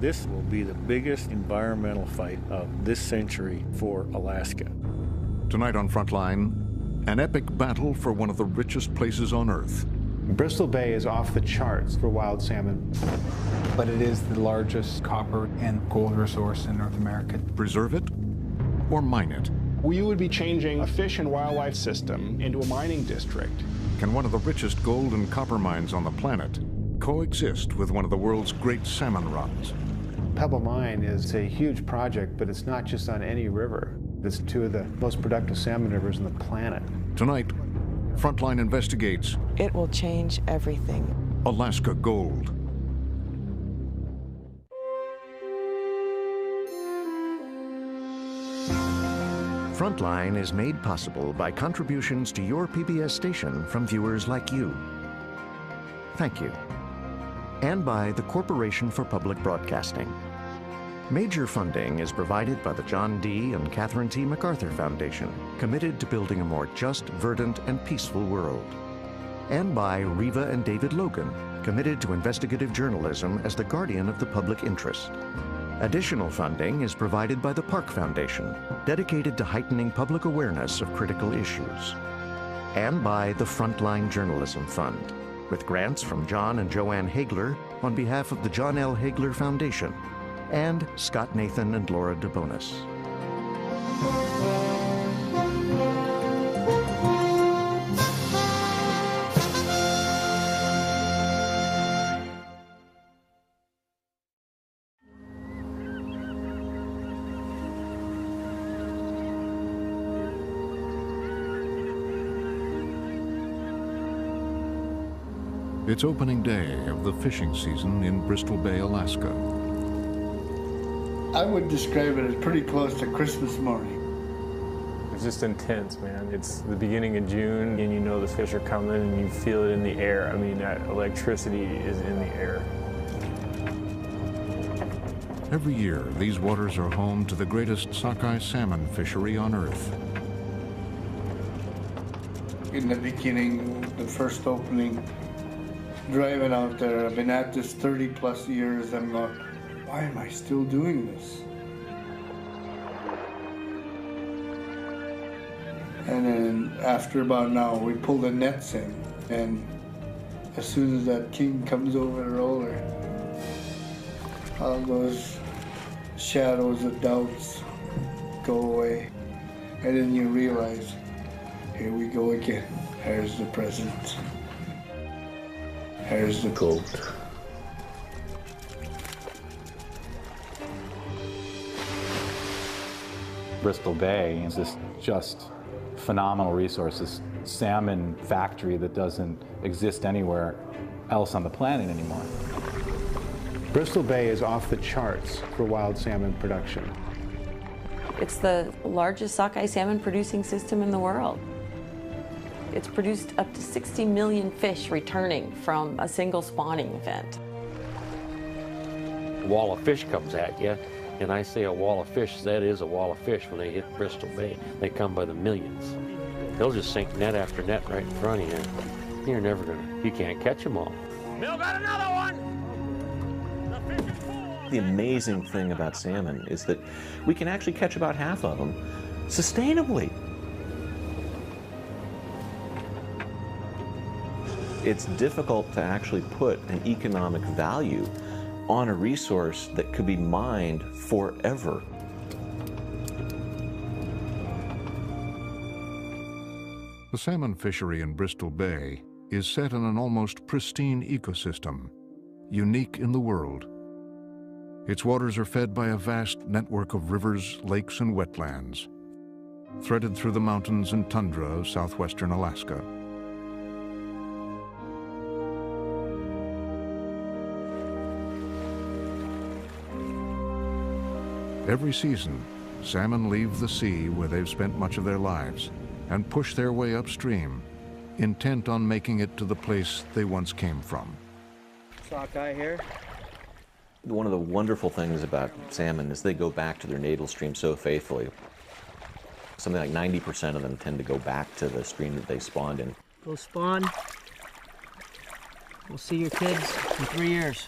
This will be the biggest environmental fight of this century for Alaska. Tonight on Frontline, an epic battle for one of the richest places on Earth. Bristol Bay is off the charts for wild salmon. But it is the largest copper and gold resource in North America. Preserve it or mine it? We would be changing a fish and wildlife system into a mining district. Can one of the richest gold and copper mines on the planet coexist with one of the world's great salmon runs? Pebble Mine is a huge project, but it's not just on any river. It's two of the most productive salmon rivers on the planet. Tonight, Frontline investigates. It will change everything. Alaska Gold. Frontline is made possible by contributions to your PBS station from viewers like you. Thank you. And by the Corporation for Public Broadcasting. Major funding is provided by the John D. and Catherine T. MacArthur Foundation, committed to building a more just, verdant, and peaceful world. And by Reva and David Logan, committed to investigative journalism as the guardian of the public interest. Additional funding is provided by the Park Foundation, dedicated to heightening public awareness of critical issues. And by the Frontline Journalism Fund, with grants from John and Joanne Hagler on behalf of the John L. Hagler Foundation, and Scott Nathan and Laura DeBonis. It's opening day of the fishing season in Bristol Bay, Alaska. I would describe it as pretty close to Christmas morning. It's just intense, man. It's the beginning of June, and you know the fish are coming, and you feel it in the air. I mean, that electricity is in the air. Every year, these waters are home to the greatest sockeye salmon fishery on Earth. In the beginning, the first opening, driving out there, I've been at this 30 plus years. I'm not, why am I still doing this? And then after about an hour, we pull the nets in, and as soon as that king comes over the roller, all those shadows of doubts go away. And then you realize, here we go again. There's the present. There's the gold. Bristol Bay is this just phenomenal resource, this salmon factory that doesn't exist anywhere else on the planet anymore. Bristol Bay is off the charts for wild salmon production. It's the largest sockeye salmon producing system in the world. It's produced up to 60 million fish returning from a single spawning event. A wall of fish comes at you, and I say a wall of fish, that is a wall of fish when they hit Bristol Bay. They come by the millions. They'll just sink net after net right in front of you. You're never gonna, you can't catch them all. Bill got another one! The amazing thing about salmon is that we can actually catch about half of them sustainably. It's difficult to actually put an economic value on a resource that could be mined forever. The salmon fishery in Bristol Bay is set in an almost pristine ecosystem, unique in the world. Its waters are fed by a vast network of rivers, lakes, and wetlands, threaded through the mountains and tundra of southwestern Alaska. Every season, salmon leave the sea where they've spent much of their lives and push their way upstream, intent on making it to the place they once came from. Sockeye here. One of the wonderful things about salmon is they go back to their natal stream so faithfully. Something like 90% of them tend to go back to the stream that they spawned in. Go spawn. We'll see your kids in 3 years.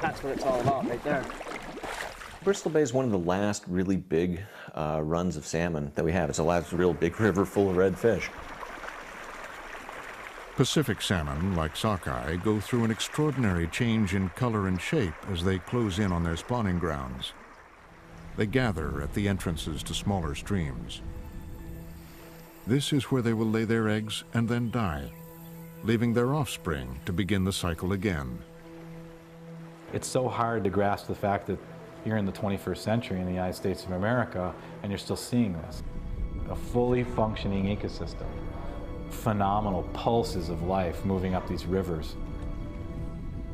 That's what it's all about right there. Bristol Bay is one of the last really big runs of salmon that we have. It's the last real big river full of red fish. Pacific salmon, like sockeye, go through an extraordinary change in color and shape as they close in on their spawning grounds. They gather at the entrances to smaller streams. This is where they will lay their eggs and then die, leaving their offspring to begin the cycle again. It's so hard to grasp the fact that you're in the 21st century in the United States of America and you're still seeing this. A fully functioning ecosystem. Phenomenal pulses of life moving up these rivers.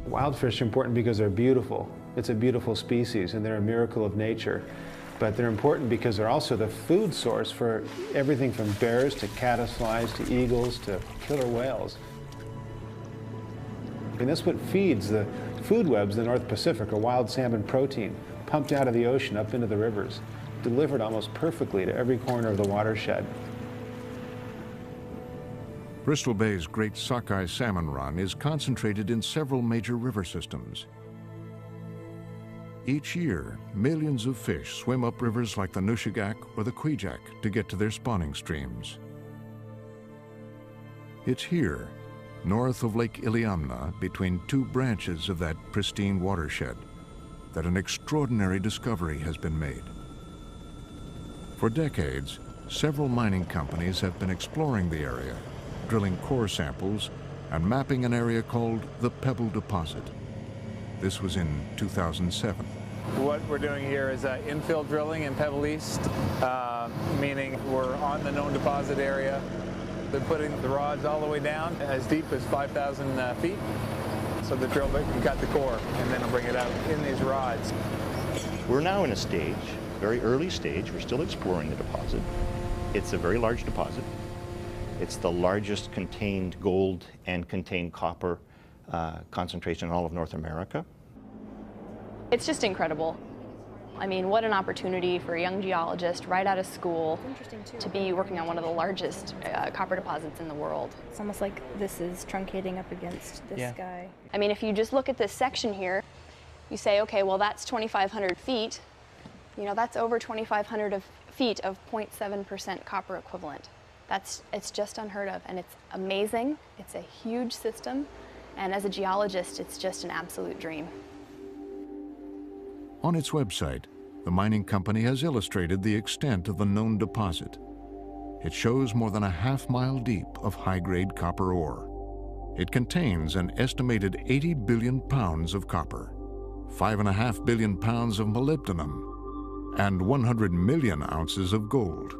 Wild fish are important because they're beautiful. It's a beautiful species and they're a miracle of nature. But they're important because they're also the food source for everything from bears to caddisflies to eagles to killer whales. And that's what feeds the food webs of the North Pacific, are wild salmon protein, pumped out of the ocean up into the rivers, delivered almost perfectly to every corner of the watershed. Bristol Bay's Great Sockeye Salmon Run is concentrated in several major river systems. Each year, millions of fish swim up rivers like the Nushagak or the Kwijak to get to their spawning streams. It's here, north of Lake Iliamna, between two branches of that pristine watershed, that an extraordinary discovery has been made. For decades, several mining companies have been exploring the area, drilling core samples and mapping an area called the Pebble Deposit. This was in 2007. What we're doing here is infill drilling in Pebble East, meaning we're on the known deposit area. They're putting the rods all the way down as deep as 5,000 feet. So the drill bit can cut the core and then it'll bring it out in these rods. We're now in a stage, very early stage. We're still exploring the deposit. It's a very large deposit. It's the largest contained gold and contained copper concentration in all of North America. It's just incredible. I mean, what an opportunity for a young geologist right out of school to be working on one of the largest copper deposits in the world. It's almost like this is truncating up against this guy. I mean, if you just look at this section here, you say, okay, well, that's 2,500 feet. You know, that's over 2,500 feet of 0.7% copper equivalent. It's just unheard of, and it's amazing. It's a huge system, and as a geologist, it's just an absolute dream. On its website, the mining company has illustrated the extent of the known deposit. It shows more than a half-mile deep of high-grade copper ore. It contains an estimated 80 billion pounds of copper, 5.5 billion pounds of molybdenum, and 100 million ounces of gold.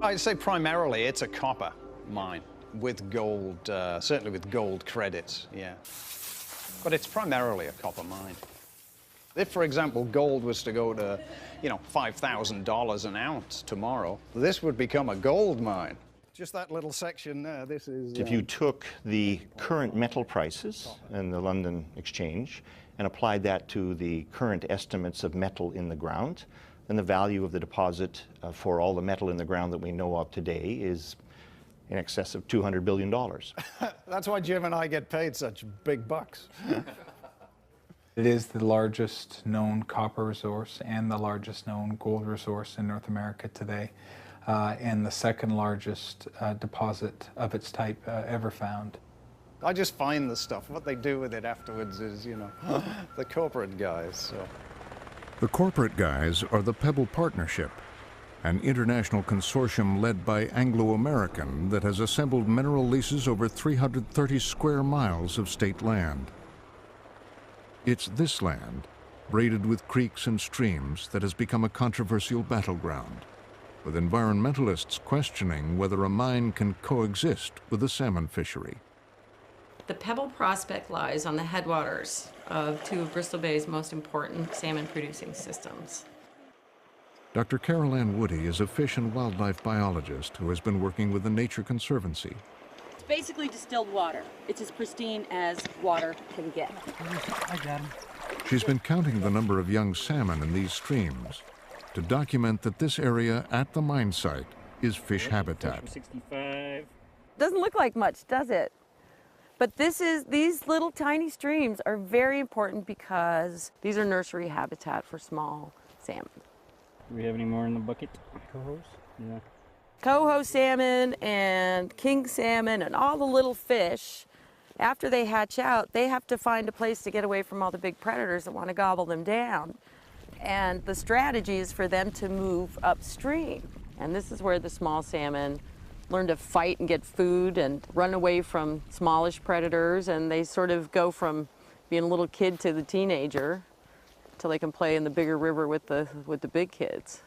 I'd say primarily it's a copper mine with gold, certainly with gold credits, yeah. But it's primarily a copper mine. If, for example, gold was to go to, you know, $5,000 an ounce tomorrow, this would become a gold mine. Just that little section there, this is... If you took the current metal prices in the London Exchange and applied that to the current estimates of metal in the ground, then the value of the deposit for all the metal in the ground that we know of today is in excess of $200 billion. That's why Jim and I get paid such big bucks. It is the largest known copper resource and the largest known gold resource in North America today, and the second largest deposit of its type ever found. I just find the stuff. What they do with it afterwards is, you know, the corporate guys. So. The corporate guys are the Pebble Partnership, an international consortium led by Anglo-American that has assembled mineral leases over 330 square miles of state land. It's this land, braided with creeks and streams, that has become a controversial battleground, with environmentalists questioning whether a mine can coexist with a salmon fishery. The Pebble Prospect lies on the headwaters of two of Bristol Bay's most important salmon-producing systems. Dr. Carol Ann Woody is a fish and wildlife biologist who has been working with the Nature Conservancy. It's basically distilled water. It's as pristine as water can get. I got him. She's been counting the number of young salmon in these streams to document that this area at the mine site is fish habitat. 65. Doesn't look like much, does it? But these little tiny streams are very important because these are nursery habitat for small salmon. Do we have any more in the bucket? Cohos? Yeah. Coho salmon and king salmon and all the little fish, after they hatch out, they have to find a place to get away from all the big predators that want to gobble them down. And the strategy is for them to move upstream. And this is where the small salmon learn to fight and get food and run away from smallish predators, and they sort of go from being a little kid to the teenager till they can play in the bigger river with the big kids.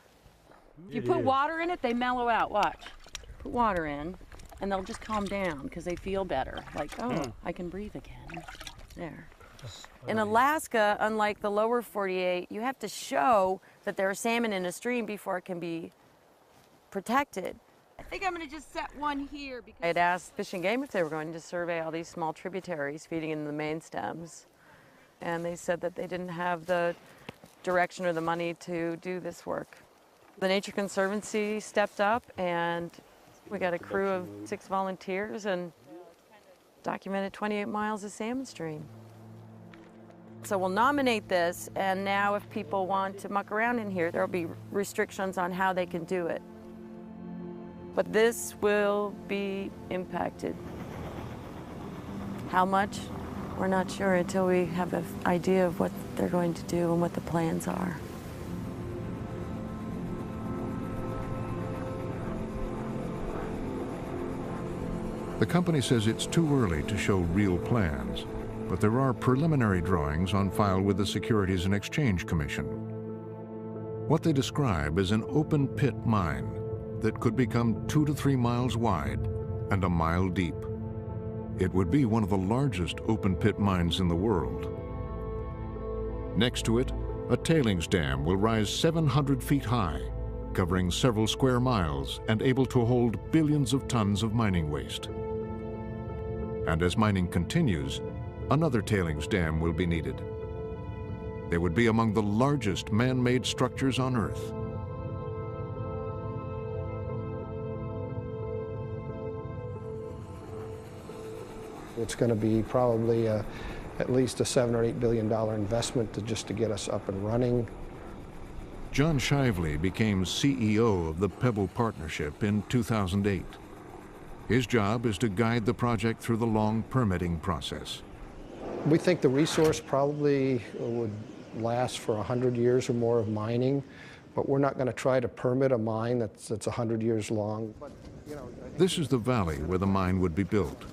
If you put water in it, they mellow out. Watch. Put water in, and they'll just calm down because they feel better. Like, oh, I can breathe again. There. In Alaska, unlike the lower 48, you have to show that there are salmon in a stream before it can be protected. I think I'm going to just set one here because I had asked Fish and Game if they were going to survey all these small tributaries feeding into the main stems, and they said that they didn't have the direction or the money to do this work. The Nature Conservancy stepped up, and we got a crew of 6 volunteers and documented 28 miles of salmon stream. So we'll nominate this, and now if people want to muck around in here, there'll be restrictions on how they can do it. But this will be impacted. How much? We're not sure until we have an idea of what they're going to do and what the plans are. The company says it's too early to show real plans, but there are preliminary drawings on file with the Securities and Exchange Commission. What they describe is an open pit mine that could become 2 to 3 miles wide and a mile deep. It would be one of the largest open pit mines in the world. Next to it, a tailings dam will rise 700 feet high, covering several square miles and able to hold billions of tons of mining waste. And as mining continues, another tailings dam will be needed. They would be among the largest man-made structures on Earth. It's going to be probably at least a $7 or $8 billion investment just to get us up and running. John Shively became CEO of the Pebble Partnership in 2008. His job is to guide the project through the long permitting process. We think the resource probably would last for 100 years or more of mining, but we're not going to try to permit a mine that's 100 years long. This is the valley where the mine would be built,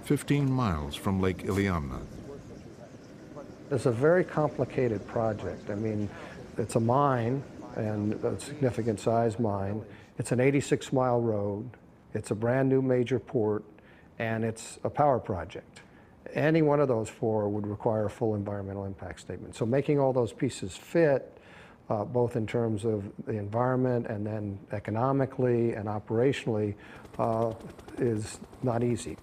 15 miles from Lake Iliamna. It's a very complicated project. I mean, it's a mine, and a significant size mine. It's an 86-mile road. It's a brand new major port, and it's a power project. Any one of those 4 would require a full environmental impact statement. So making all those pieces fit, both in terms of the environment and then economically and operationally, is not easy.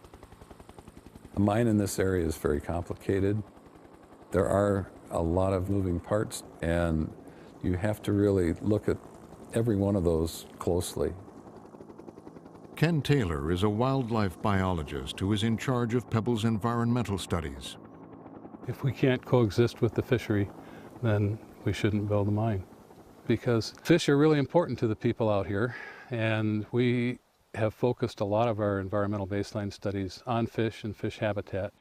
A mine in this area is very complicated. There are a lot of moving parts, and you have to really look at every one of those closely. Ken Taylor is a wildlife biologist who is in charge of Pebble's environmental studies. If we can't coexist with the fishery, then we shouldn't build a mine, because fish are really important to the people out here, and we have focused a lot of our environmental baseline studies on fish and fish habitat.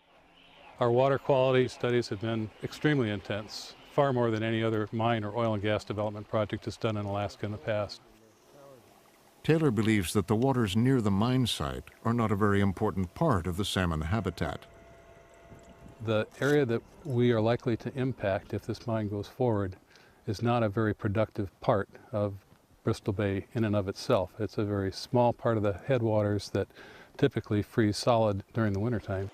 Our water quality studies have been extremely intense, far more than any other mine or oil and gas development project has done in Alaska in the past. Taylor believes that the waters near the mine site are not a very important part of the salmon habitat. The area that we are likely to impact if this mine goes forward is not a very productive part of Bristol Bay in and of itself. It's a very small part of the headwaters that typically freeze solid during the wintertime.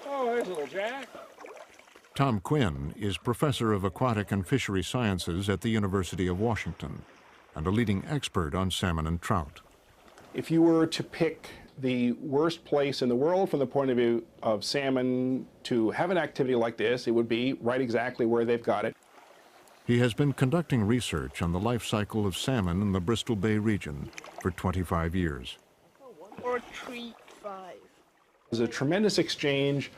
Oh, there's a little Jack. Tom Quinn is professor of aquatic and fishery sciences at the University of Washington and a leading expert on salmon and trout. If you were to pick the worst place in the world from the point of view of salmon to have an activity like this, it would be right exactly where they've got it. He has been conducting research on the life cycle of salmon in the Bristol Bay region for 25 years. Or treat 5. There's a tremendous exchange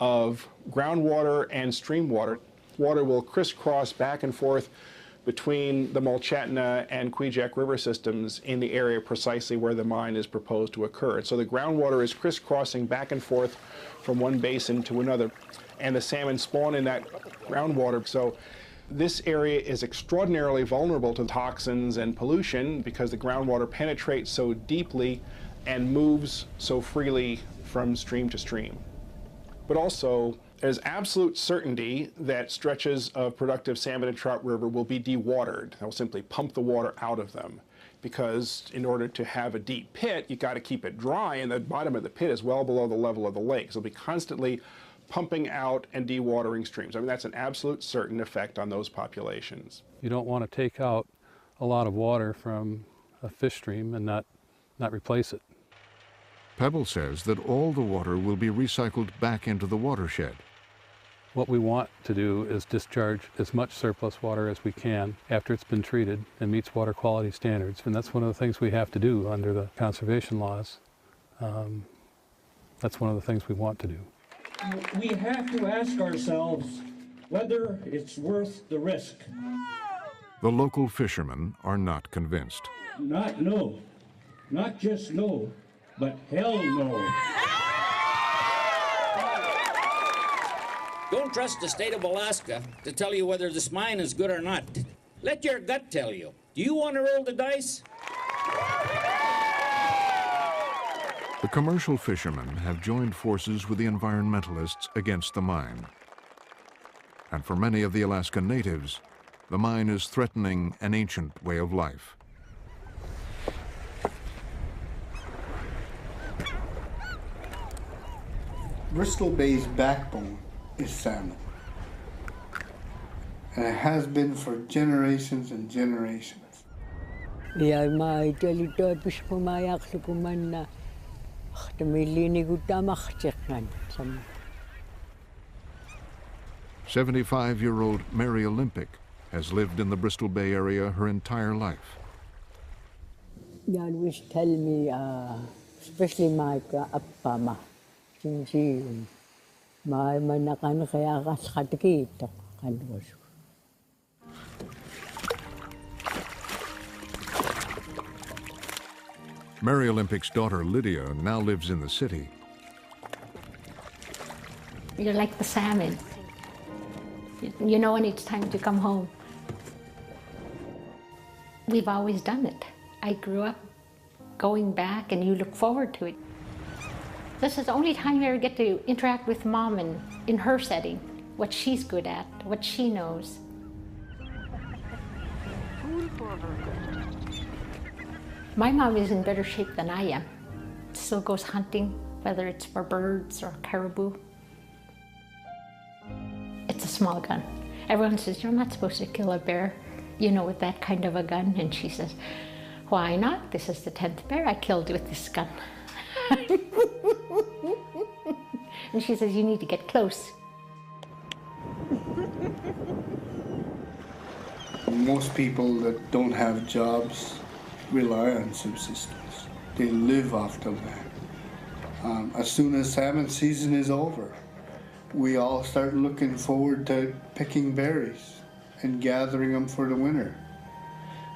of groundwater and stream water. Water will crisscross back and forth between the Mulchetna and Kvichak river systems in the area precisely where the mine is proposed to occur. So the groundwater is crisscrossing back and forth from one basin to another, and the salmon spawn in that groundwater. So this area is extraordinarily vulnerable to toxins and pollution because the groundwater penetrates so deeply and moves so freely from stream to stream. But also, there's absolute certainty that stretches of productive salmon and trout river will be dewatered. They'll simply pump the water out of them, because in order to have a deep pit, you've got to keep it dry, and the bottom of the pit is well below the level of the lake. So they'll be constantly pumping out and dewatering streams. I mean, that's an absolute certain effect on those populations. You don't want to take out a lot of water from a fish stream and not replace it. Pebble says that all the water will be recycled back into the watershed. What we want to do is discharge as much surplus water as we can after it's been treated and meets water quality standards. And that's one of the things we have to do under the conservation laws. That's one of the things we want to do. We have to ask ourselves whether it's worth the risk. The local fishermen are not convinced. Not no, not just no, but hell no. Don't trust the state of Alaska to tell you whether this mine is good or not. Let your gut tell you. Do you want to roll the dice? The commercial fishermen have joined forces with the environmentalists against the mine. And for many of the Alaska natives, the mine is threatening an ancient way of life. Bristol Bay's backbone is salmon. And it has been for generations and generations. 75-year-old Mary Olympic has lived in the Bristol Bay area her entire life. They always tell me, especially my appa, Mary Olympic's daughter Lydia now lives in the city. You're like the salmon. You know when it's time to come home. We've always done it. I grew up going back, and you look forward to it. This is the only time you ever get to interact with Mom in her setting, what she's good at, what she knows. My mom is in better shape than I am. Still goes hunting, whether it's for birds or caribou. It's a small gun. Everyone says, you're not supposed to kill a bear, you know, with that kind of a gun. And she says, why not? This is the 10th bear I killed with this gun. And she says, you need to get close. Most people that don't have jobs rely on subsistence. They live off the land. As soon as salmon season is over, we all start looking forward to picking berries and gathering them for the winter.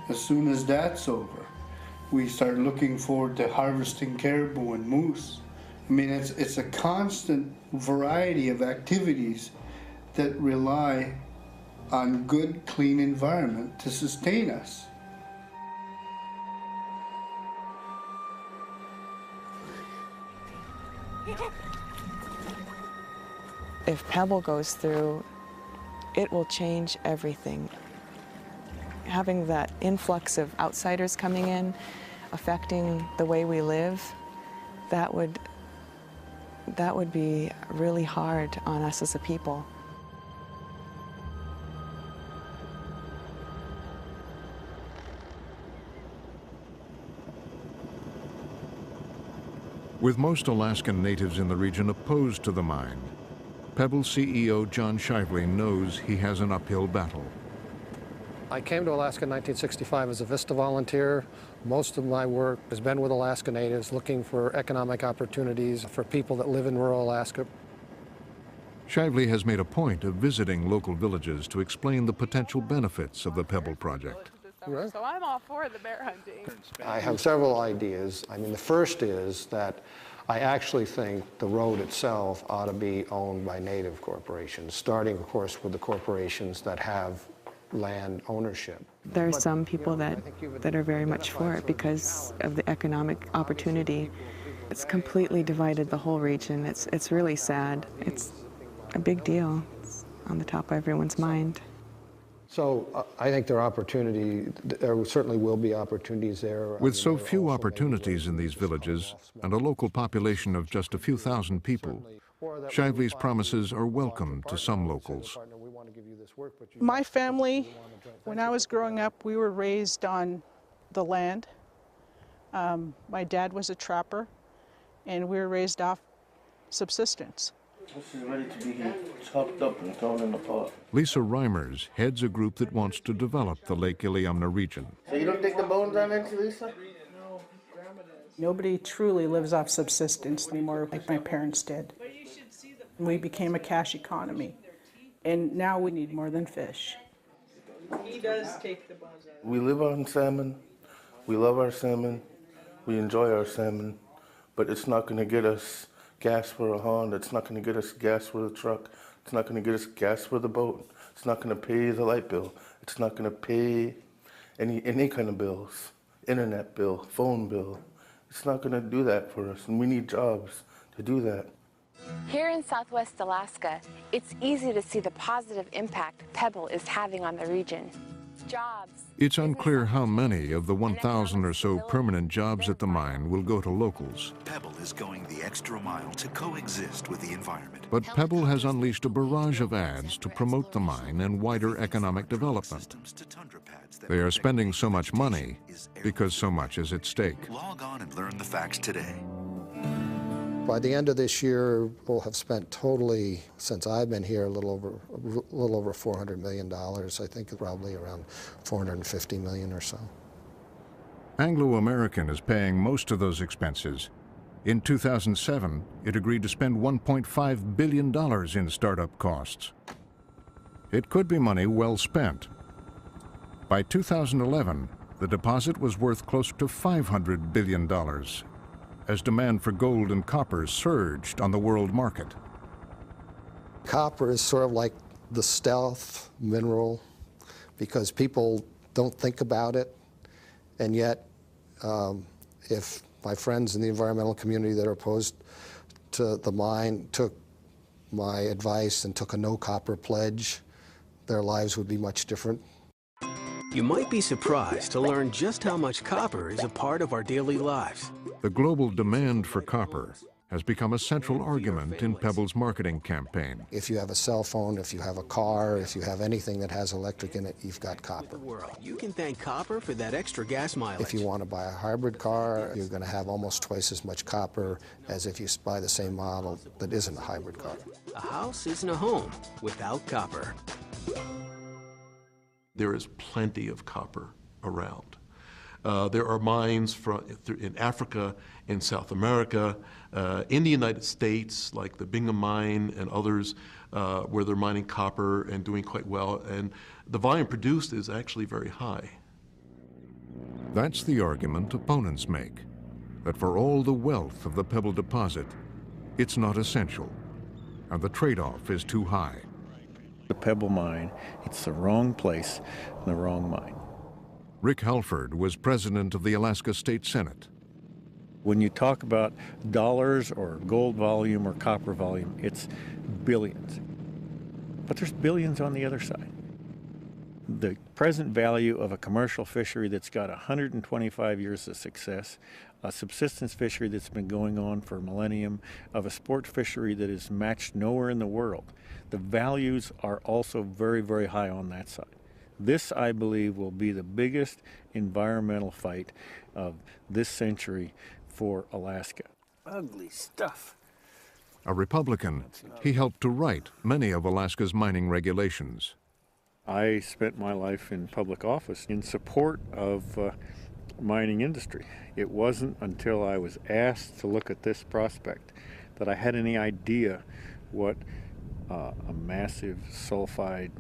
As soon as that's over, we start looking forward to harvesting caribou and moose. I mean, it's a constant variety of activities that rely on good, clean environment to sustain us. If Pebble goes through, it will change everything. Having that influx of outsiders coming in, affecting the way we live, that would be really hard on us as a people. With most Alaskan natives in the region opposed to the mine, Pebble CEO John Shively knows he has an uphill battle. I came to Alaska in 1965 as a VISTA volunteer. Most of my work has been with Alaska Natives, looking for economic opportunities for people that live in rural Alaska. Shively has made a point of visiting local villages to explain the potential benefits of the Pebble project. So I'm all for the bear hunting. I have several ideas. I mean, the first is that I actually think the road itself ought to be owned by Native corporations, starting, of course, with the corporations that have land ownership. There are some people that are very much for it because of the economic opportunity. It's completely divided the whole region. It's really sad. It's a big deal. It's on the top of everyone's mind. So I think there certainly will be opportunities there. With so few opportunities in these villages and a local population of just a few thousand people, Shively's promises are welcome to some locals. My family, when I was growing up, we were raised on the land. My dad was a trapper, and we were raised off subsistence. This is ready to be chopped up and thrown in the pot. Lisa Reimers heads a group that wants to develop the Lake Iliamna region. So you don't take the bones on it, Lisa? Nobody truly lives off subsistence anymore like my parents did. We became a cash economy, and now we need more than fish. He does take the bones out. We live on salmon. We love our salmon. We enjoy our salmon, but it's not going to get us gas for a Honda. It's not going to get us gas for the truck. It's not going to get us gas for the boat. It's not going to pay the light bill. It's not going to pay any kind of bills, internet bill, phone bill. It's not going to do that for us, and we need jobs to do that. Here in Southwest Alaska, it's easy to see the positive impact Pebble is having on the region. Jobs. It's unclear how many of the 1,000 or so permanent jobs at the mine will go to locals. Pebble is going the extra mile to coexist with the environment. But Pebble has unleashed a barrage of ads to promote the mine and wider economic development. They are spending so much money because so much is at stake. Log on and learn the facts today. By the end of this year, we'll have spent totally, since I've been here, a little over $400 million. I think probably around $450 million or so. Anglo-American is paying most of those expenses. In 2007, it agreed to spend $1.5 billion in startup costs. It could be money well spent. By 2011, the deposit was worth close to $500 billion. As demand for gold and copper surged on the world market. Copper is sort of like the stealth mineral because people don't think about it, and yet if my friends in the environmental community that are opposed to the mine took my advice and took a no copper pledge, their lives would be much different. You might be surprised to learn just how much copper is a part of our daily lives. The global demand for copper has become a central argument in Pebble's marketing campaign. If you have a cell phone, if you have a car, if you have anything that has electric in it, you've got copper. You can thank copper for that extra gas mileage. If you want to buy a hybrid car, you're going to have almost twice as much copper as if you buy the same model that isn't a hybrid car. A house isn't a home without copper. There is plenty of copper around. There are mines in Africa, in South America, in the United States, like the Bingham mine and others, where they're mining copper and doing quite well. And the volume produced is actually very high. That's the argument opponents make, that for all the wealth of the Pebble deposit, it's not essential, and the trade-off is too high. The Pebble mine, it's the wrong place and the wrong mine. Rick Halford was president of the Alaska State Senate. When you talk about dollars or gold volume or copper volume, it's billions. But there's billions on the other side. The present value of a commercial fishery that's got 125 years of success, a subsistence fishery that's been going on for a millennium, of a sport fishery that is matched nowhere in the world, the values are also very, very high on that side. This, I believe, will be the biggest environmental fight of this century for Alaska. Ugly stuff. A Republican, he helped to write many of Alaska's mining regulations. I spent my life in public office in support of mining industry. It wasn't until I was asked to look at this prospect that I had any idea what a massive sulfide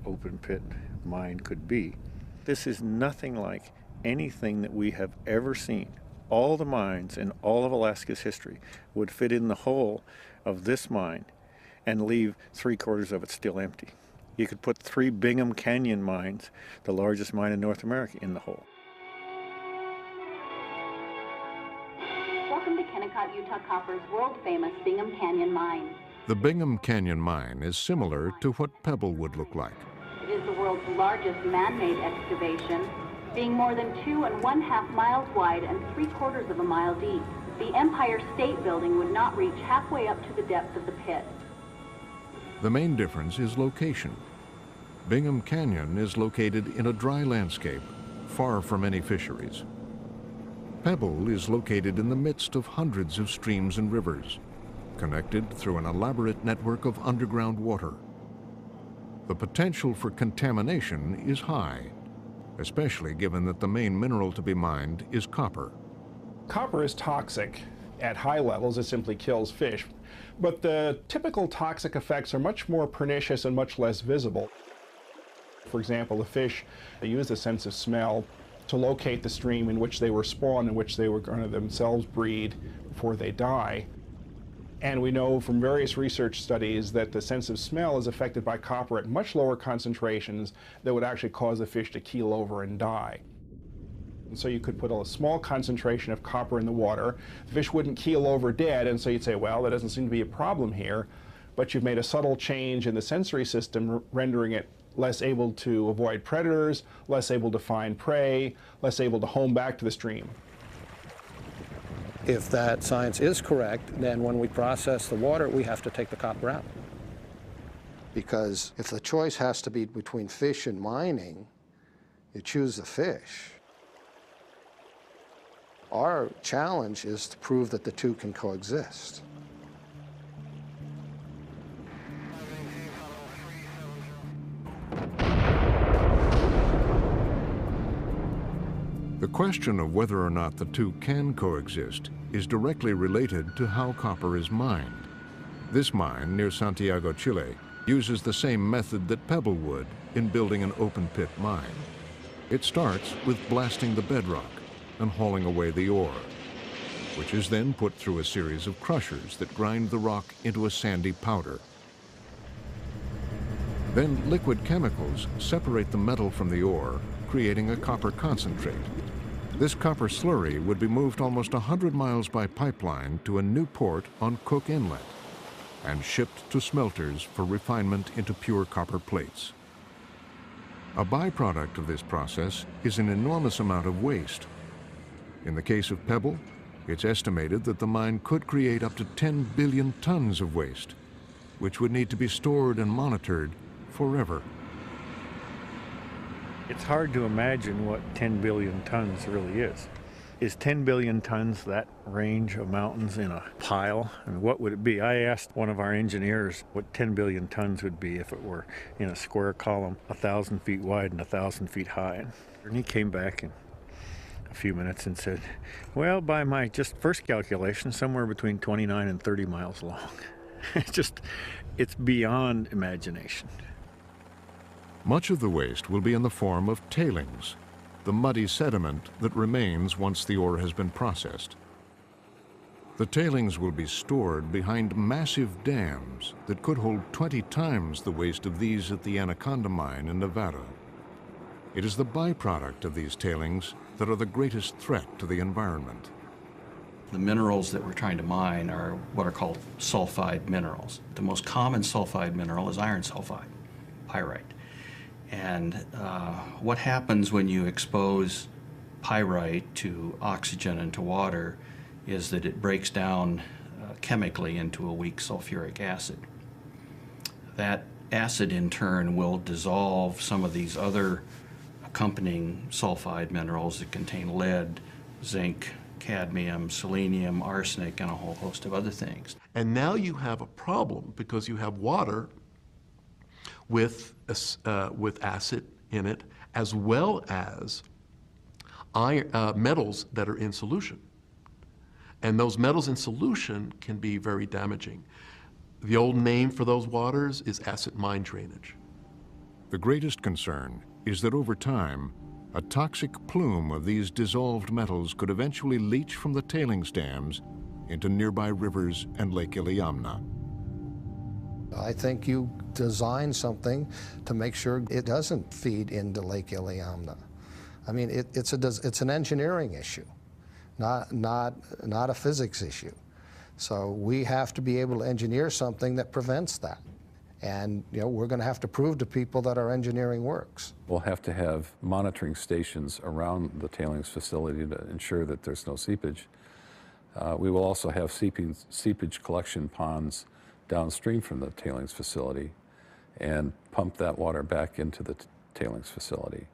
open pit mine could be. This is nothing like anything that we have ever seen. All the mines in all of Alaska's history would fit in the hole of this mine and leave 3/4 of it still empty. You could put 3 Bingham Canyon mines, the largest mine in North America, in the hole. Welcome to Kennecott, Utah Copper's world-famous Bingham Canyon mine. The Bingham Canyon mine is similar to what Pebble would look like. It is the world's largest man-made excavation, being more than 2½ miles wide and 3/4 of a mile deep. The Empire State Building would not reach halfway up to the depth of the pit. The main difference is location. Bingham Canyon is located in a dry landscape, far from any fisheries. Pebble is located in the midst of hundreds of streams and rivers, connected through an elaborate network of underground water. The potential for contamination is high, especially given that the main mineral to be mined is copper. Copper is toxic. At high levels, it simply kills fish. But the typical toxic effects are much more pernicious and much less visible. For example, the fish use the sense of smell to locate the stream in which they were spawned, in which they were going to themselves breed before they die. And we know from various research studies that the sense of smell is affected by copper at much lower concentrations that would actually cause the fish to keel over and die. And so you could put a small concentration of copper in the water, the fish wouldn't keel over dead, and so you'd say, well, there doesn't seem to be a problem here, but you've made a subtle change in the sensory system, rendering it less able to avoid predators, less able to find prey, less able to home back to the stream. If that science is correct, then when we process the water, we have to take the copper out. Because if the choice has to be between fish and mining, you choose the fish. Our challenge is to prove that the two can coexist. The question of whether or not the two can coexist is directly related to how copper is mined. This mine near Santiago, Chile, uses the same method that Pebble would in building an open-pit mine. It starts with blasting the bedrock and hauling away the ore, which is then put through a series of crushers that grind the rock into a sandy powder. Then liquid chemicals separate the metal from the ore, creating a copper concentrate. This copper slurry would be moved almost 100 miles by pipeline to a new port on Cook Inlet and shipped to smelters for refinement into pure copper plates. A byproduct of this process is an enormous amount of waste. In the case of Pebble, it's estimated that the mine could create up to 10 billion tons of waste, which would need to be stored and monitored forever. It's hard to imagine what 10 billion tons really is. Is 10 billion tons that range of mountains in a pile? I mean, what would it be? I asked one of our engineers what 10 billion tons would be if it were in a square column 1,000 feet wide and 1,000 feet high. And he came back in a few minutes and said, well, by my just first calculation, somewhere between 29 and 30 miles long. It's beyond imagination. Much of the waste will be in the form of tailings, the muddy sediment that remains once the ore has been processed. The tailings will be stored behind massive dams that could hold 20 times the waste of these at the Anaconda mine in Nevada. It is the byproduct of these tailings that are the greatest threat to the environment. The minerals that we're trying to mine are what are called sulfide minerals. The most common sulfide mineral is iron sulfide, pyrite. And what happens when you expose pyrite to oxygen and to water is that it breaks down chemically into a weak sulfuric acid. That acid in turn will dissolve some of these other accompanying sulfide minerals that contain lead, zinc, cadmium, selenium, arsenic, and a whole host of other things. And now you have a problem because you have water with acid in it, as well as metals that are in solution. And those metals in solution can be very damaging. The old name for those waters is acid mine drainage. The greatest concern is that over time, a toxic plume of these dissolved metals could eventually leach from the tailings dams into nearby rivers and Lake Iliamna. I think you design something to make sure it doesn't feed into Lake Iliamna. I mean, it's an engineering issue, not a physics issue. So we have to be able to engineer something that prevents that. And we're going to have to prove to people that our engineering works. We'll have to have monitoring stations around the tailings facility to ensure that there's no seepage. We will also have seepage collection ponds downstream from the tailings facility and pump that water back into the tailings facility.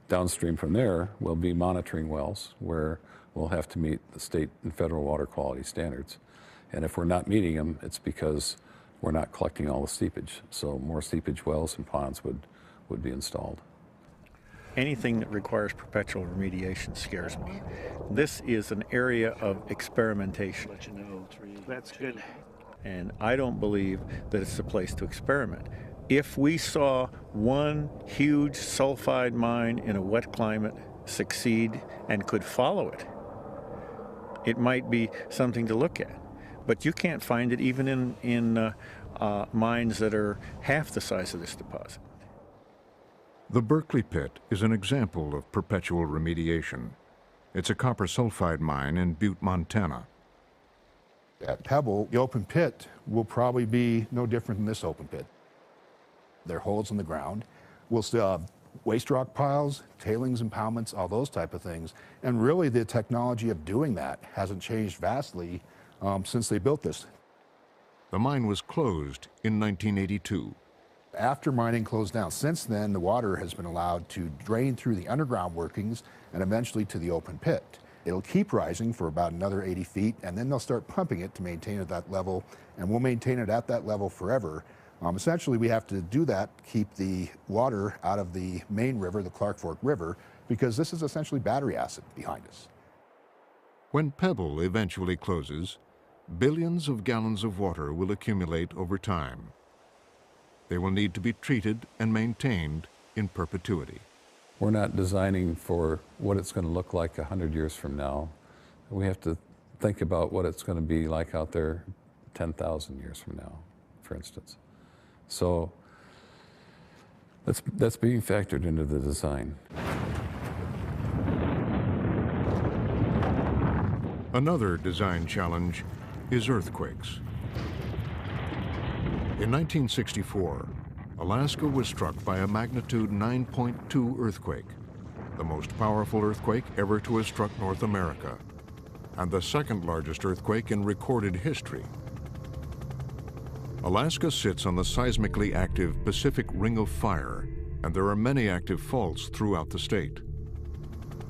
Downstream from there will be monitoring wells where we'll have to meet the state and federal water quality standards. And if we're not meeting them, it's because we're not collecting all the seepage. So more seepage wells and ponds would be installed. Anything that requires perpetual remediation scares me. This is an area of experimentation. That's good. And I don't believe that it's the place to experiment. If we saw one huge sulfide mine in a wet climate succeed and could follow it, it might be something to look at. But you can't find it even in mines that are half the size of this deposit. The Berkeley Pit is an example of perpetual remediation. It's a copper sulfide mine in Butte, Montana. At Pebble, the open pit will probably be no different than this open pit. There are holes in the ground. We'll still have waste rock piles, tailings impoundments, all those type of things. And really the technology of doing that hasn't changed vastly since they built this. The mine was closed in 1982. After mining closed down, since then the water has been allowed to drain through the underground workings and eventually to the open pit. It'll keep rising for about another 80 feet, and then they'll start pumping it to maintain it at that level, and we'll maintain it at that level forever. Essentially, we have to do that, keep the water out of the main river, the Clark Fork River, because this is essentially battery acid behind us. When Pebble eventually closes, billions of gallons of water will accumulate over time. They will need to be treated and maintained in perpetuity. We're not designing for what it's going to look like 100 years from now. We have to think about what it's going to be like out there 10,000 years from now, for instance. So that's being factored into the design. Another design challenge is earthquakes. In 1964, Alaska was struck by a magnitude 9.2 earthquake, the most powerful earthquake ever to have struck North America, and the second largest earthquake in recorded history. Alaska sits on the seismically active Pacific Ring of Fire, and there are many active faults throughout the state.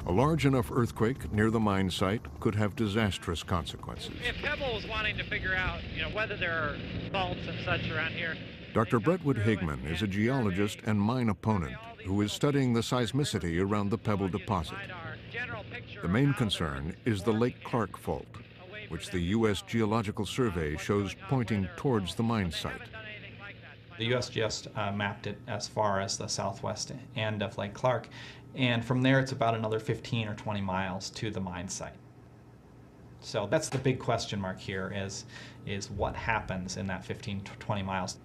A large enough earthquake near the mine site could have disastrous consequences. If Pebble was wanting to figure out, whether there are faults and such around here. Dr. Brentwood Higman is a geologist and mine opponent who is studying the seismicity around the Pebble deposit. The main concern is the Lake Clark Fault, which the U.S. Geological Survey shows pointing towards the mine site. The U.S. just mapped it as far as the southwest end of Lake Clark, and from there it's about another 15 or 20 miles to the mine site. So that's the big question mark here is what happens in that 15 to 20 miles.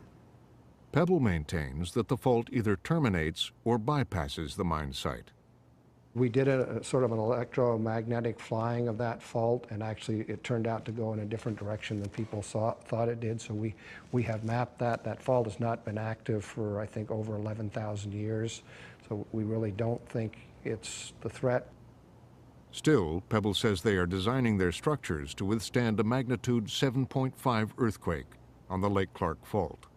Pebble maintains that the fault either terminates or bypasses the mine site. We did a sort of an electromagnetic flying of that fault, and actually it turned out to go in a different direction than people thought it did. So we have mapped that. That fault has not been active for, I think, over 11,000 years. So we really don't think it's the threat. Still, Pebble says they are designing their structures to withstand a magnitude 7.5 earthquake on the Lake Clark Fault.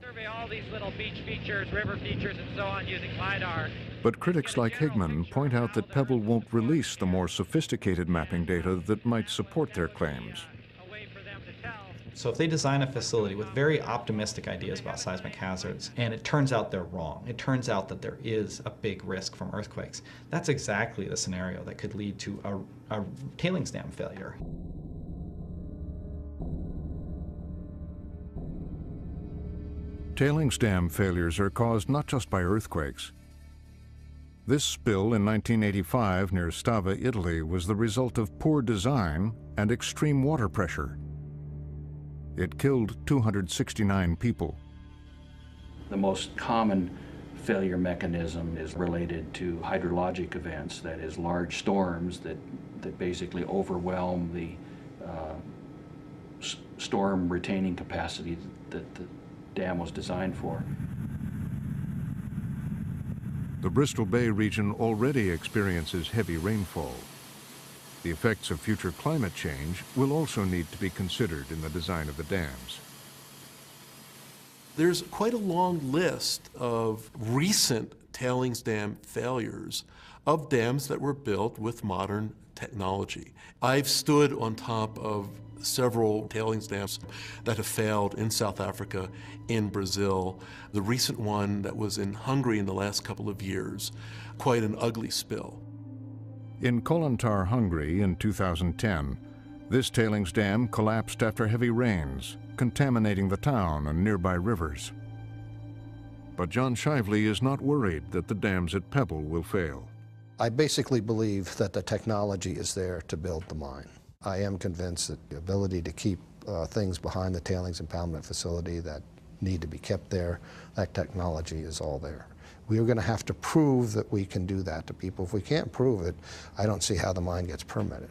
Survey all these little beach features, river features, and so on using LiDAR. But critics like Higman point out that Pebble won't release the more sophisticated mapping data that might support their claims. So if they design a facility with very optimistic ideas about seismic hazards, and it turns out they're wrong, it turns out that there is a big risk from earthquakes, that's exactly the scenario that could lead to a tailings dam failure. Tailings dam failures are caused not just by earthquakes. This spill in 1985 near Stava, Italy, was the result of poor design and extreme water pressure. It killed 269 people. The most common failure mechanism is related to hydrologic events, that is, large storms that basically overwhelm the storm retaining capacity that the dam was designed for. The Bristol Bay region already experiences heavy rainfall. The effects of future climate change will also need to be considered in the design of the dams. There's quite a long list of recent tailings dam failures of dams that were built with modern technology. I've stood on top of several tailings dams that have failed in South Africa, in Brazil. The recent one that was in Hungary in the last couple of years, quite an ugly spill. In Kolontar, Hungary in 2010, this tailings dam collapsed after heavy rains, contaminating the town and nearby rivers. But John Shively is not worried that the dams at Pebble will fail. I basically believe that the technology is there to build the mine. I am convinced that the ability to keep things behind the tailings impoundment facility that need to be kept there, that technology is all there. We are going to have to prove that we can do that to people. If we can't prove it, I don't see how the mine gets permitted.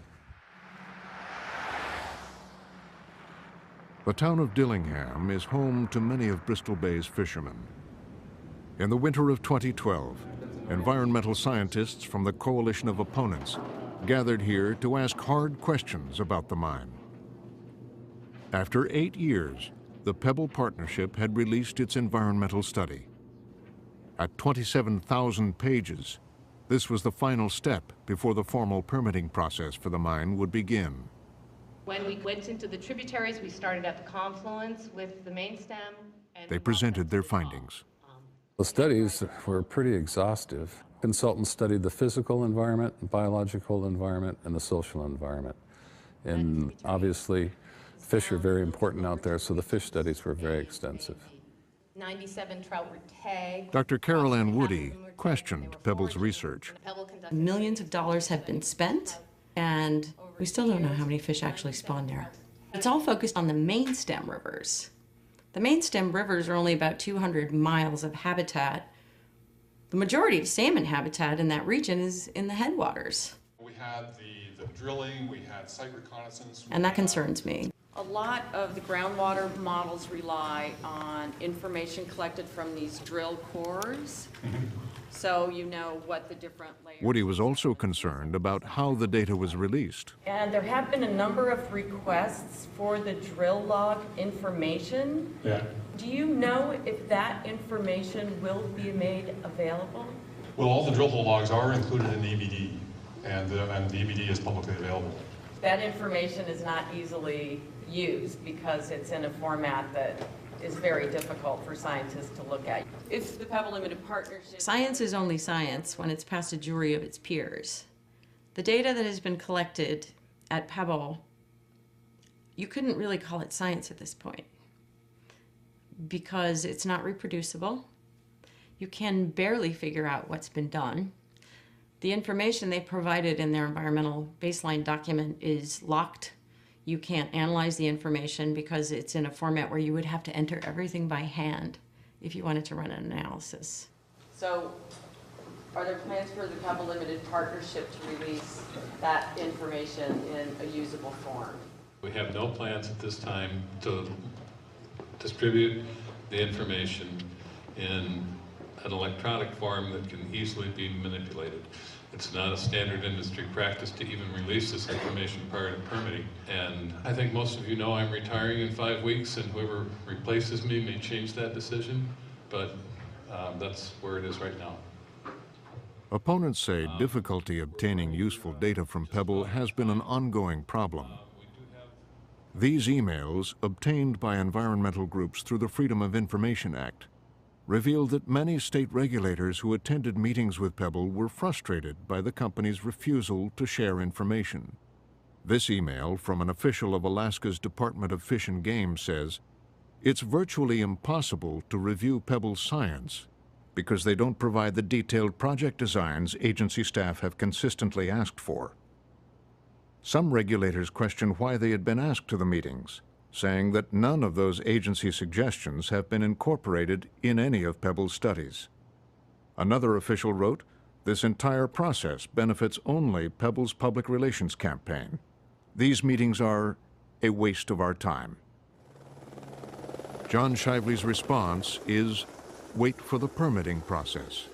The town of Dillingham is home to many of Bristol Bay's fishermen. In the winter of 2012, environmental scientists from the Coalition of Opponents gathered here to ask hard questions about the mine. After 8 years, the Pebble Partnership had released its environmental study. At 27,000 pages, this was the final step before the formal permitting process for the mine would begin. When we went into the tributaries, we started at the confluence with the main stem. They presented their findings. The studies were pretty exhaustive. Consultants studied the physical environment, the biological environment, and the social environment. And obviously, fish are very important out there, so the fish studies were very extensive. 97 trout were tagged. Dr. Carol Ann Woody questioned Pebble's research. Millions of dollars have been spent, and we still don't know how many fish actually spawn there. It's all focused on the main stem rivers. The main stem rivers are only about 200 miles of habitat. The majority of salmon habitat in that region is in the headwaters. We had the drilling, we had site reconnaissance. And that concerns me. A lot of the groundwater models rely on information collected from these drill cores, so you know what the different layers. Woody was also concerned about how the data was released. And there have been a number of requests for the drill log information. Yeah. Do you know if that information will be made available? Well, all the drill hole logs are included in the EBD, and the EBD is publicly available. That information is not easily used because it's in a format that is very difficult for scientists to look at. If the Pebble Limited Partnership... Science is only science when it's past a jury of its peers. The data that has been collected at Pebble, you couldn't really call it science at this point because it's not reproducible. You can barely figure out what's been done. The information they provided in their environmental baseline document is locked. You can't analyze the information because it's in a format where you would have to enter everything by hand if you wanted to run an analysis. So, are there plans for the Pebble Limited Partnership to release that information in a usable form? We have no plans at this time to distribute the information in an electronic form that can easily be manipulated. It's not a standard industry practice to even release this information prior to permitting. And I think most of you know I'm retiring in 5 weeks, and whoever replaces me may change that decision, but that's where it is right now. Opponents say difficulty obtaining useful data from Pebble has been an ongoing problem. These emails, obtained by environmental groups through the Freedom of Information Act, revealed that many state regulators who attended meetings with Pebble were frustrated by the company's refusal to share information. This email from an official of Alaska's Department of Fish and Game says, "It's virtually impossible to review Pebble's science because they don't provide the detailed project designs agency staff have consistently asked for." Some regulators questioned why they had been asked to the meetings, saying that none of those agency suggestions have been incorporated in any of Pebble's studies. Another official wrote, "This entire process benefits only Pebble's public relations campaign. These meetings are a waste of our time." John Shively's response is, wait for the permitting process.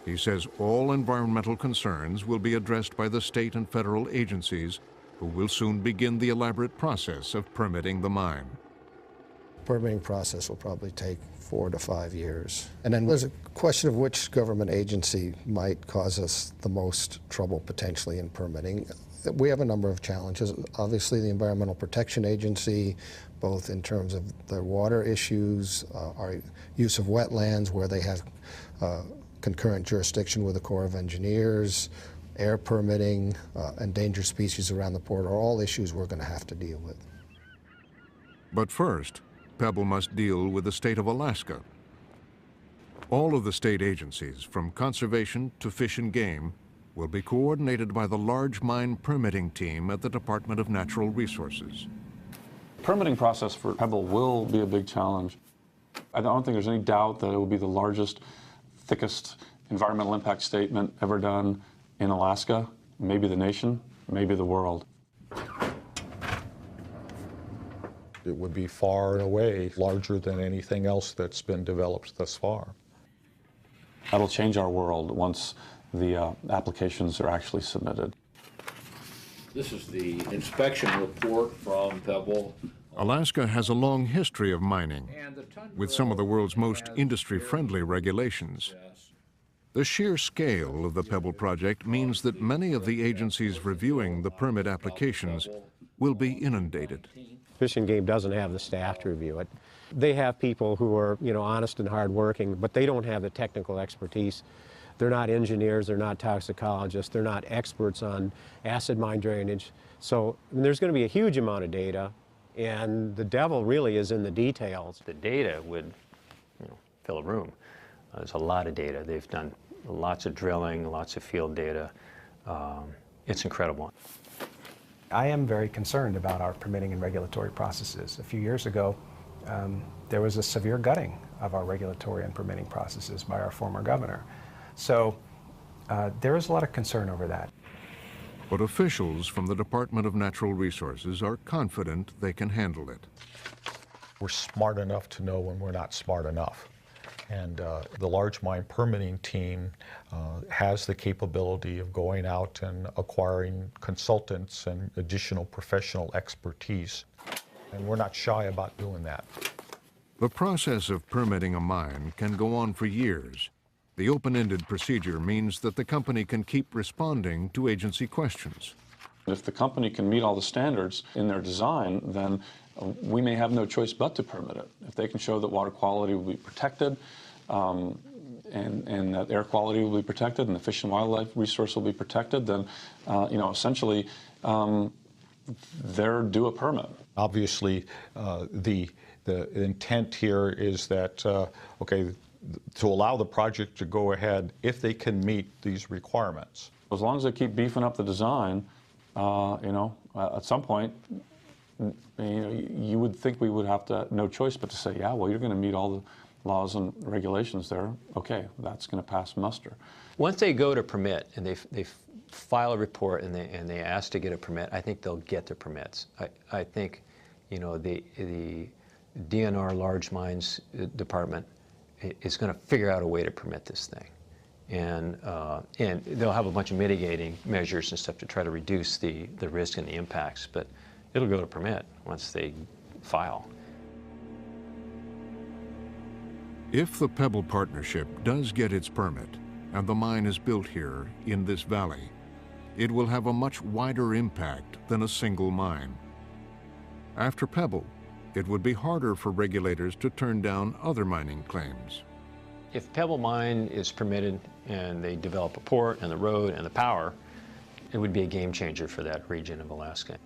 He says all environmental concerns will be addressed by the state and federal agencies, who will soon begin the elaborate process of permitting the mine. Permitting process will probably take 4 to 5 years. And then there's a question of which government agency might cause us the most trouble potentially in permitting. We have a number of challenges. Obviously, the Environmental Protection Agency, both in terms of their water issues, our use of wetlands where they have concurrent jurisdiction with the Corps of Engineers, air permitting, endangered species around the port are all issues we're going to have to deal with. But first, Pebble must deal with the state of Alaska. All of the state agencies, from conservation to fish and game, will be coordinated by the large mine permitting team at the Department of Natural Resources. The permitting process for Pebble will be a big challenge. I don't think there's any doubt that it will be the largest, thickest environmental impact statement ever done in Alaska, maybe the nation, maybe the world. It would be far and away larger than anything else that's been developed thus far. That'll change our world once the applications are actually submitted. This is the inspection report from Pebble. Alaska has a long history of mining, with some of the world's most industry-friendly regulations. The sheer scale of the Pebble project means that many of the agencies reviewing the permit applications will be inundated. Fish and Game doesn't have the staff to review it. They have people who are, honest and hardworking, but they don't have the technical expertise. They're not engineers, they're not toxicologists, they're not experts on acid mine drainage. So there's going to be a huge amount of data, and the devil really is in the details. The data would fill a room. There's a lot of data. They've done lots of drilling, lots of field data. It's incredible. I am very concerned about our permitting and regulatory processes. A few years ago, there was a severe gutting of our regulatory and permitting processes by our former governor. So there is a lot of concern over that. But officials from the Department of Natural Resources are confident they can handle it. We're smart enough to know when we're not smart enough. And the large mine permitting team has the capability of going out and acquiring consultants and additional professional expertise. And we're not shy about doing that. The process of permitting a mine can go on for years. The open-ended procedure means that the company can keep responding to agency questions. If the company can meet all the standards in their design, then we may have no choice but to permit it. If they can show that water quality will be protected, and that air quality will be protected, and the fish and wildlife resource will be protected, then essentially they're due a permit. Obviously, the intent here is that to allow the project to go ahead if they can meet these requirements. As long as they keep beefing up the design, at some point, you would think we would have no choice but to say, yeah, well, you're going to meet all the laws and regulations there. Okay, that's going to pass muster. Once they go to permit and they file a report and they ask to get a permit, I think they'll get their permits. I think, the DNR Large Mines Department is going to figure out a way to permit this thing. And they'll have a bunch of mitigating measures and stuff to try to reduce the risk and the impacts, but it'll go to permit once they file. If the Pebble Partnership does get its permit and the mine is built here in this valley, it will have a much wider impact than a single mine. After Pebble, it would be harder for regulators to turn down other mining claims. If Pebble Mine is permitted and they develop a port and the road and the power, it would be a game changer for that region of Alaska.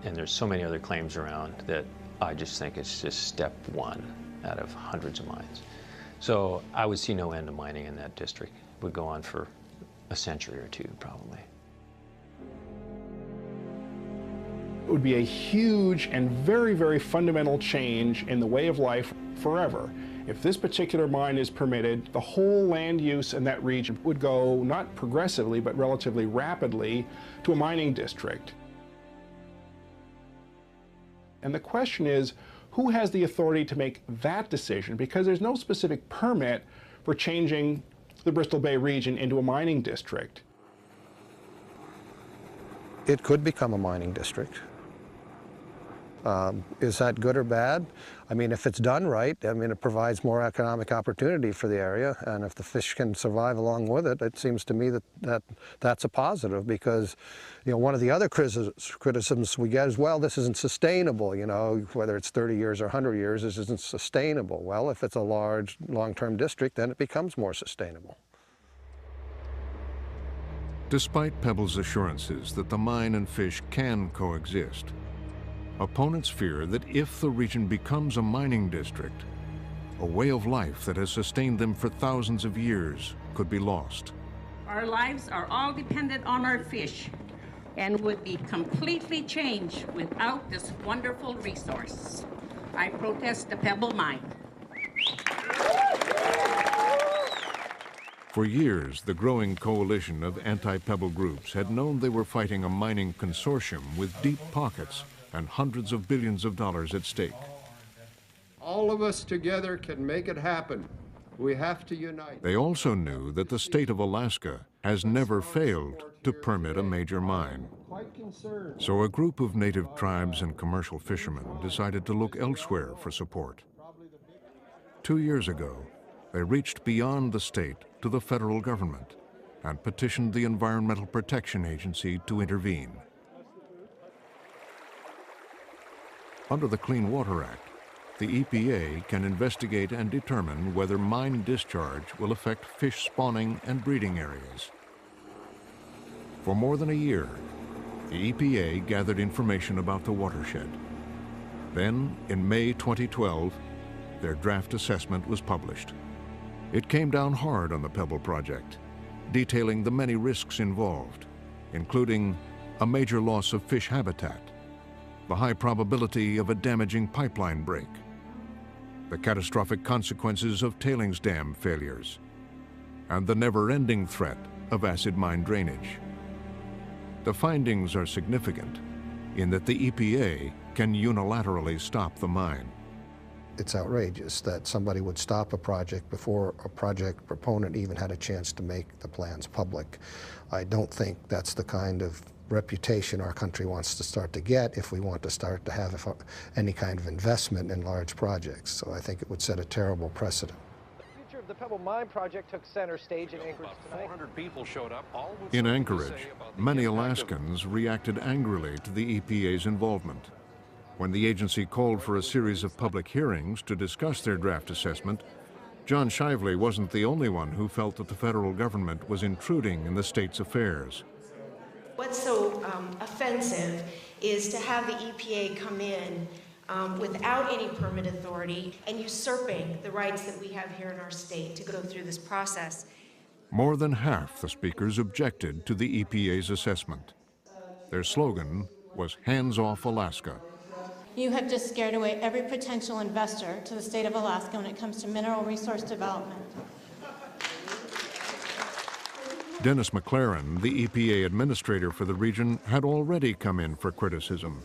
And there's so many other claims around that I just think it's just step one out of hundreds of mines. So I would see no end to mining in that district. It would go on for a century or two, probably. It would be a huge and very, very fundamental change in the way of life forever. If this particular mine is permitted, the whole land use in that region would go not progressively, but relatively rapidly to a mining district. And the question is, who has the authority to make that decision? Because there's no specific permit for changing the Bristol Bay region into a mining district. It could become a mining district. Is that good or bad? I mean, if it's done right, I mean, it provides more economic opportunity for the area, and if the fish can survive along with it, it seems to me that that's a positive, because, you know, one of the other criticisms we get is, well, this isn't sustainable, you know, whether it's 30 years or 100 years, this isn't sustainable. Well, if it's a large, long-term district, then it becomes more sustainable. Despite Pebble's assurances that the mine and fish can coexist, opponents fear that if the region becomes a mining district, a way of life that has sustained them for thousands of years could be lost. Our lives are all dependent on our fish and would be completely changed without this wonderful resource. I protest the Pebble Mine. For years, the growing coalition of anti-Pebble groups had known they were fighting a mining consortium with deep pockets and hundreds of billions of dollars at stake. All of us together can make it happen. We have to unite. They also knew that the state of Alaska has never failed to permit a major mine. So a group of native tribes and commercial fishermen decided to look elsewhere for support. 2 years ago, they reached beyond the state to the federal government and petitioned the Environmental Protection Agency to intervene. Under the Clean Water Act, the EPA can investigate and determine whether mine discharge will affect fish spawning and breeding areas. For more than a year, the EPA gathered information about the watershed. Then, in May 2012, their draft assessment was published. It came down hard on the Pebble project, detailing the many risks involved, including a major loss of fish habitat, the high probability of a damaging pipeline break, the catastrophic consequences of tailings dam failures, and the never-ending threat of acid mine drainage. The findings are significant in that the EPA can unilaterally stop the mine. It's outrageous that somebody would stop a project before a project proponent even had a chance to make the plans public. I don't think that's the kind of reputation our country wants to start to get if we want to start to have any kind of investment in large projects. So I think it would set a terrible precedent. The future of the Pebble Mine project took center stage in Anchorage tonight. 400 people showed up, all with In Anchorage, many Alaskans reacted angrily to the EPA's involvement. When the agency called for a series of public hearings to discuss their draft assessment, John Shively wasn't the only one who felt that the federal government was intruding in the state's affairs. What's so offensive is to have the EPA come in without any permit authority and usurping the rights that we have here in our state to go through this process. More than half the speakers objected to the EPA's assessment. Their slogan was "Hands off Alaska." You have just scared away every potential investor to the state of Alaska when it comes to mineral resource development. Dennis McLaren, the EPA administrator for the region, had already come in for criticism.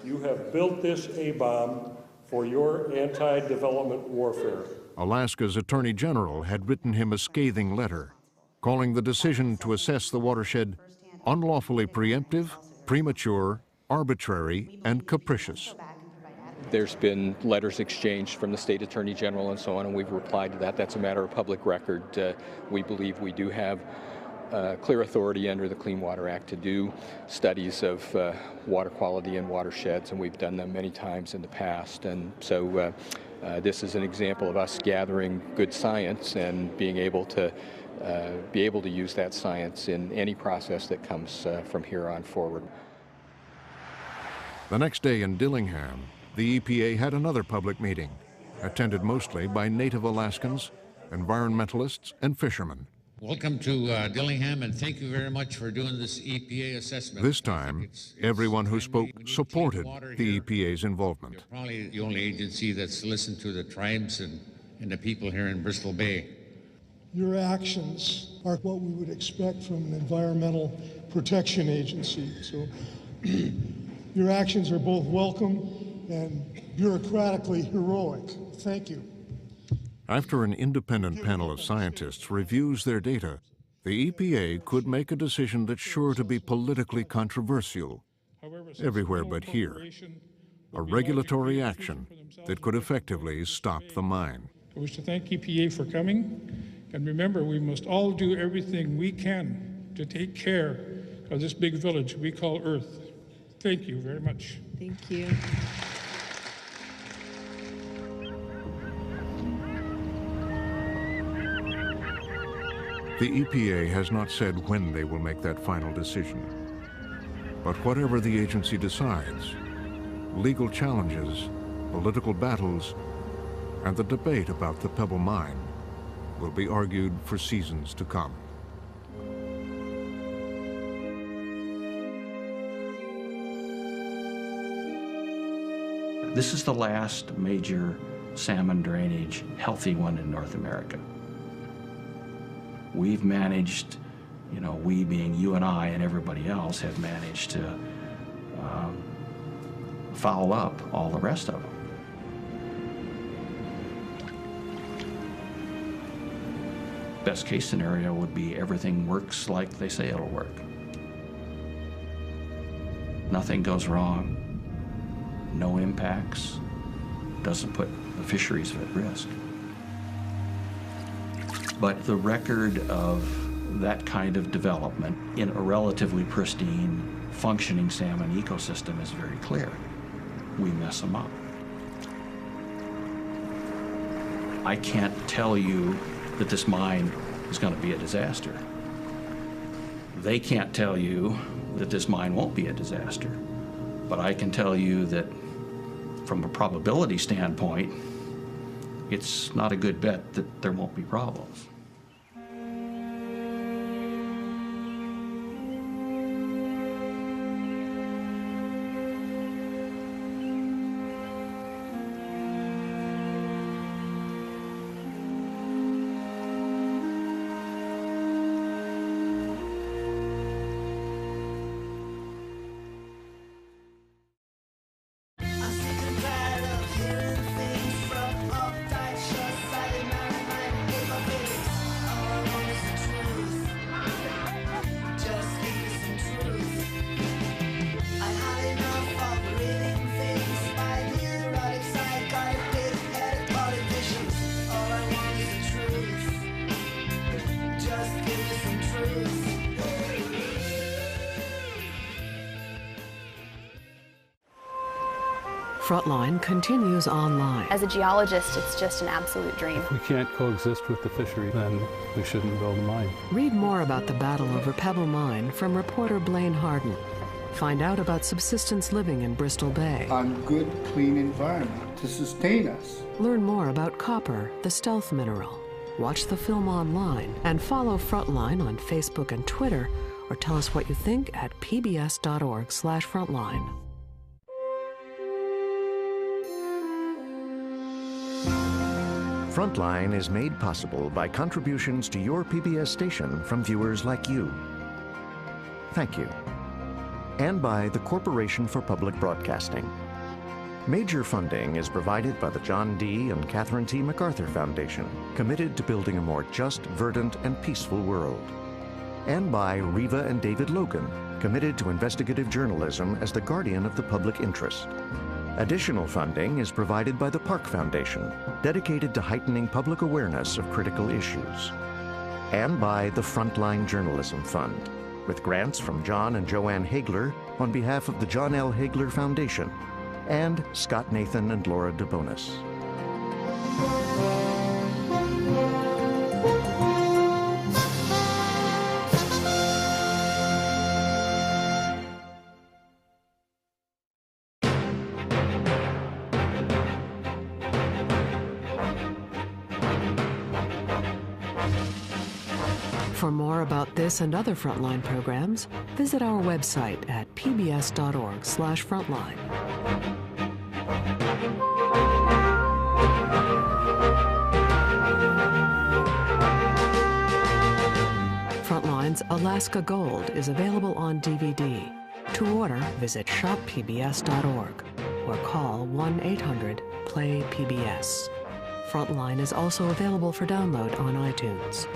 You have built this A-bomb for your anti-development warfare. Alaska's Attorney General had written him a scathing letter, calling the decision to assess the watershed unlawfully preemptive, premature, arbitrary, and capricious. There's been letters exchanged from the state attorney general and so on, and we've replied to that. That's a matter of public record. We believe we do have clear authority under the Clean Water Act to do studies of water quality in watersheds, and we've done them many times in the past. And so this is an example of us gathering good science and being able to use that science in any process that comes from here on forward. The next day in Dillingham, the EPA had another public meeting, attended mostly by Native Alaskans, environmentalists, and fishermen. Welcome to Dillingham, and thank you very much for doing this EPA assessment. This time, everyone who spoke supported the EPA's involvement. You're probably the only agency that's listened to the tribes and the people here in Bristol Bay. Your actions are what we would expect from an environmental protection agency. So your actions are both welcome and bureaucratically heroic. Thank you. After an independent panel of scientists reviews their data, the EPA could make a decision that's sure to be politically controversial, everywhere but here, a regulatory action that could effectively stop the mine. I wish to thank EPA for coming, and remember, we must all do everything we can to take care of this big village we call Earth. Thank you very much. Thank you. The EPA has not said when they will make that final decision. But whatever the agency decides, legal challenges, political battles, and the debate about the Pebble Mine will be argued for seasons to come. This is the last major salmon drainage healthy one in North America. We've managed, we being you and I and everybody else, have managed to foul up all the rest of them. Best case scenario would be everything works like they say it'll work. Nothing goes wrong, no impacts, doesn't put the fisheries at risk. But the record of that kind of development in a relatively pristine, functioning salmon ecosystem is very clear. We mess them up. I can't tell you that this mine is going to be a disaster. They can't tell you that this mine won't be a disaster. But I can tell you that from a probability standpoint, it's not a good bet that there won't be problems. Frontline continues online. As a geologist, it's just an absolute dream. If we can't coexist with the fishery, then we shouldn't build a mine. Read more about the battle over Pebble Mine from reporter Blaine Harden. Find out about subsistence living in Bristol Bay. On good, clean environment to sustain us. Learn more about copper, the stealth mineral. Watch the film online and follow Frontline on Facebook and Twitter, or tell us what you think at pbs.org/frontline. Frontline is made possible by contributions to your PBS station from viewers like you. Thank you. And by the Corporation for Public Broadcasting. Major funding is provided by the John D. and Catherine T. MacArthur Foundation, committed to building a more just, verdant, and peaceful world. And by Reva and David Logan, committed to investigative journalism as the guardian of the public interest. Additional funding is provided by the Park Foundation, dedicated to heightening public awareness of critical issues. and by the Frontline Journalism Fund, with grants from John and Joanne Hagler on behalf of the John L. Hagler Foundation, and Scott Nathan and Laura DeBonis. For more about this and other Frontline programs, visit our website at pbs.org/frontline. Frontline's Alaska Gold is available on DVD. To order, visit shoppbs.org or call 1-800-PLAY-PBS. Frontline is also available for download on iTunes.